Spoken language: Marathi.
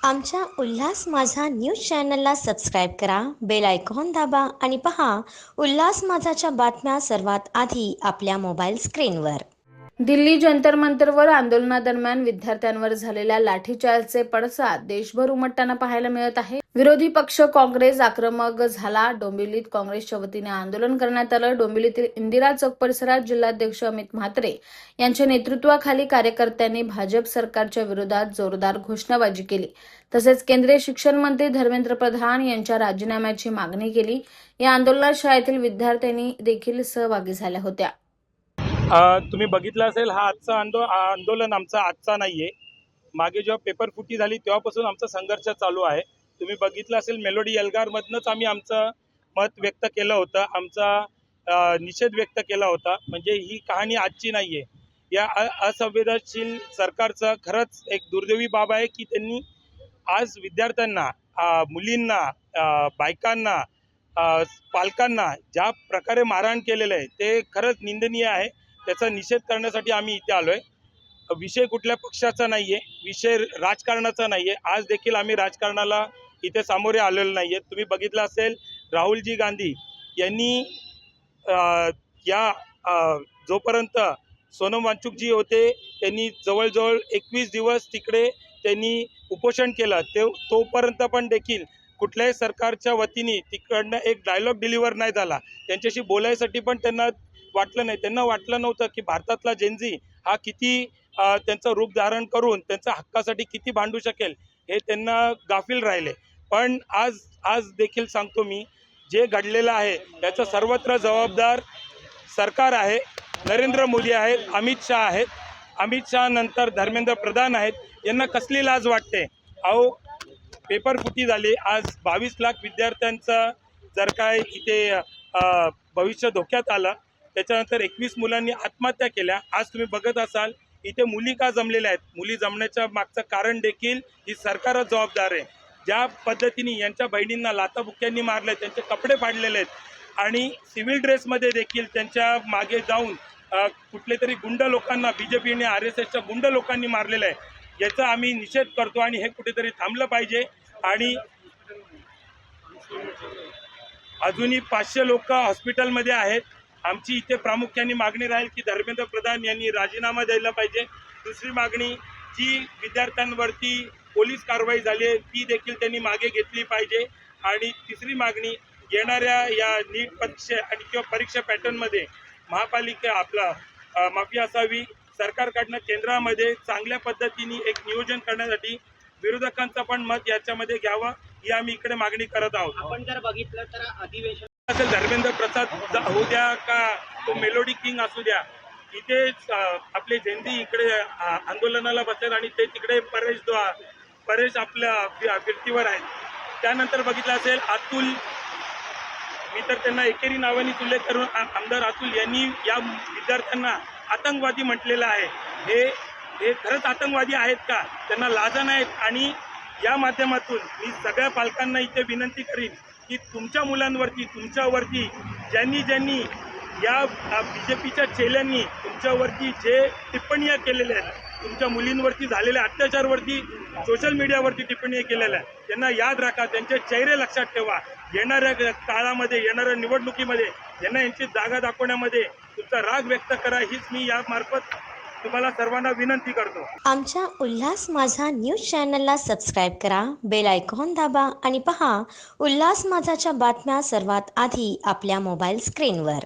आमच्या उल्हास माझा न्यूज चॅनलला सबस्क्राईब करा, बेल आयकॉन दाबा आणि पहा उल्हास माझाच्या बातम्या सर्वात आधी आपल्या मोबाईल स्क्रीनवर। दिल्ली जंतर मंतरवर आंदोलनादरम्यान विद्यार्थ्यांवर झालेल्या लाठीचार्जचे पडसाद देशभर उमटताना पाहायला मिळत आहे। विरोधी पक्ष काँग्रेस आक्रमक झाला। डोंबिवलीत काँग्रेसच्या वतीने आंदोलन करण्यात आलं। डोंबिवलीतील इंदिरा चौक परिसरात जिल्हाध्यक्ष अमित म्हात्रे यांच्या नेतृत्वाखाली कार्यकर्त्यांनी भाजप सरकारच्या विरोधात जोरदार घोषणाबाजी केली। तसेच केंद्रीय शिक्षण मंत्री धर्मेंद्र प्रधान यांच्या राजीनाम्याची मागणी केली। या आंदोलनात शाळेतील विद्यार्थ्यांनी देखील सहभागी झाल्या होत्या। तुम्ही बघितलं असेल, हा आजचा आंदोलन आमचा आजचा नाहीये। मागे जेव्हा पेपर फुटी झाली तेव्हापासून आमचा संघर्ष चालू आहे। तुम्ही बघितलं असेल, मेलोडी एल्गारमधनंच आम्ही आमचं मत व्यक्त केलं होतं, आमचा निषेध व्यक्त केला होता। म्हणजे ही कहाणी आजची नाहीये। या असंवेदनशील सरकारचं खरंच एक दुर्दैवी बाब आहे की त्यांनी आज विद्यार्थ्यांना, मुलींना, बायकांना, पालकांना ज्या प्रकारे मारहाण केलेलं आहे ते खरंच निंदनीय आहे। त्याचा निषेध करण्यासाठी आम्ही इथे आलोय। विषय कुठल्या पक्षाचा नाहीये, विषय राजकारणाचा नाहीये। आज देखील आम्ही राजकारणाला इथे सामोरे आलेलो नाहीये। तुम्ही बघितलं असेल, राहुलजी गांधी यांनी जोपर्यंत सोनम वांगचुकजी होते त्यांनी जवळजवळ 21 दिवस तिकडे त्यांनी उपोषण केलं। तोपर्यंत पण देखील कुठल्याही सरकारच्या वतीने तिकडनं एक डायलॉग डिलिव्हर नाही झाला। त्यांच्याशी बोलायसाठी पण त्यांना वाटलं नाही। त्यांना वाटलं नव्हतं की भारतातला जेनझी हा किती त्यांचं रूप धारण करून त्यांच्या हक्कासाठी किती भांडू शकेल, हे त्यांना गाफील राहिले। पण आज देखील सांगतो मी, जे घडलेलं आहे त्याचं सर्वत्र जबाबदार सरकार आहे। नरेंद्र मोदी आहेत, अमित शहा आहेत, अमित शहा नंतर धर्मेंद्र प्रधान आहेत। यांना कसली लाज वाटते? अहो, पेपर फुटी झाली। आज 22 लाख विद्यार्थ्यांचं जर काय इथे भविष्य धोक्यात आलं, त्याच्यानंतर 21 मुलांनी आत्महत्या केल्या। आज तुम्ही बघत असाल इथे मुली का जमलेल्या आहेत? मुली जमण्याच्या मागचं कारण देखील ही सरकारच जबाबदार आहे। ज्या पद्धतीने यांच्या बहिणींना लाथाबुक्क्यांनी मारले, त्यांचे कपडे फाडलेले आहेत आणि सिव्हिल ड्रेसमध्ये देखील त्यांच्या मागे जाऊन कुठले तरी गुंड लोकांना, BJP आणि RSSच्या गुंड लोकांनी मारलेलं आहे। याचा आम्ही निषेध करतो आणि हे कुठेतरी थांबलं पाहिजे। आणि अजूनही 500 लोक हॉस्पिटलमध्ये आहेत। आमची इथे प्रामुख्याने मागणी राहील की धर्मेंद्र प्रधान यांनी राजीनामा द्यायला पाहिजे। दुसरी मागणी, जी विद्यार्थ्यांवरती पोलीस कारवाई झाली आहे ती देखील त्यांनी मागे घेतली पाहिजे। आणि तिसरी मागणी, येणाऱ्या या नीट परीक्षा आणि किंवा परीक्षा पॅटर्नमध्ये महापालिका माफी असावी। सरकारकडनं केंद्रामध्ये चांगल्या पद्धतीने एक नियोजन करण्यासाठी विरोधकांचं पण मत याच्यामध्ये घ्यावं, ही आम्ही इकडे मागणी करत आहोत। आपण जर बघितलं तर अधिवेशन असेल, धर्मेंद्र प्रसाद होऊ द्या का तो मेलोडी किंग असू द्या, इथे आपले जेनझी इकडे आंदोलनाला बसेल आणि ते तिकडे परेश आपल्या फिरतीवर आहेत। त्यानंतर बघितलं असेल, अतुल, मी तर त्यांना एकेरी नावाने उल्लेख करून आमदार अतुल यांनी या विद्यार्थ्यांना आतंकवादी म्हटलेलं आहे। हे खरंच आतंकवादी आहेत का? त्यांना लाज नाहीत। आणि या माध्यमातून मी सगळ्या पालकांना इथे विनंती करीन की तुमच्या मुलांवरती, तुमच्यावरती ज्यांनी या BJPच्या चेल्यांनी तुमच्यावरती जे टिप्पण्या केलेल्या आहेत, तुमच्या मुलींवरती झालेल्या अत्याचारवरती सोशल मीडियावरती टिप्पणी केलेल्या आहेत, त्यांना याद राखा, त्यांचे चेहरे लक्षात ठेवा। येणाऱ्या काळामध्ये, येणाऱ्या निवडणुकीमध्ये यांना यांची जागा दाखवण्यामध्ये तुमचा राग व्यक्त करा, हीच मी यामार्फत तुम्हाला सर्वांना विनंती करतो। आमच्या उल्हास माझा न्यूज चॅनलला सबस्क्राईब करा, बेल आयकॉन दाबा आणि पहा उल्हास माझाच्या बातम्या सर्वात आधी आपल्या मोबाईल स्क्रीनवर।